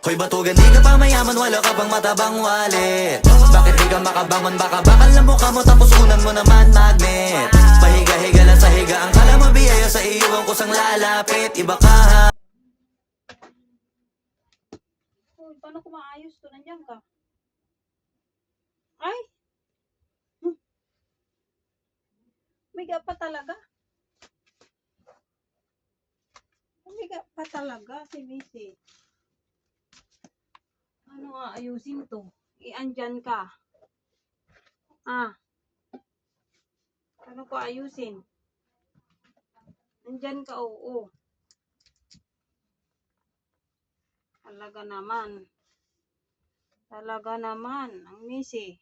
Hoy batugan, di ka pa mayaman, wala ka pang matabang wallet. Bakit di ka makabangon, baka bakal na mukha mo tapos unan mo naman magnet. Pahiga-higa lang sa higa, ang kala mo biyaya sa iyo ang kusang lalapit. Iba ka ha. Uy, paano ko maayos to? Nandiyan ka? Ay! Umiga pa talaga. Umiga pa talaga si Missy. Ano aayusin to? Iandyan ka. Ah. Ano ko ayusin? Nandyan ka, oo. Talaga naman. Talaga naman. Ang Missy.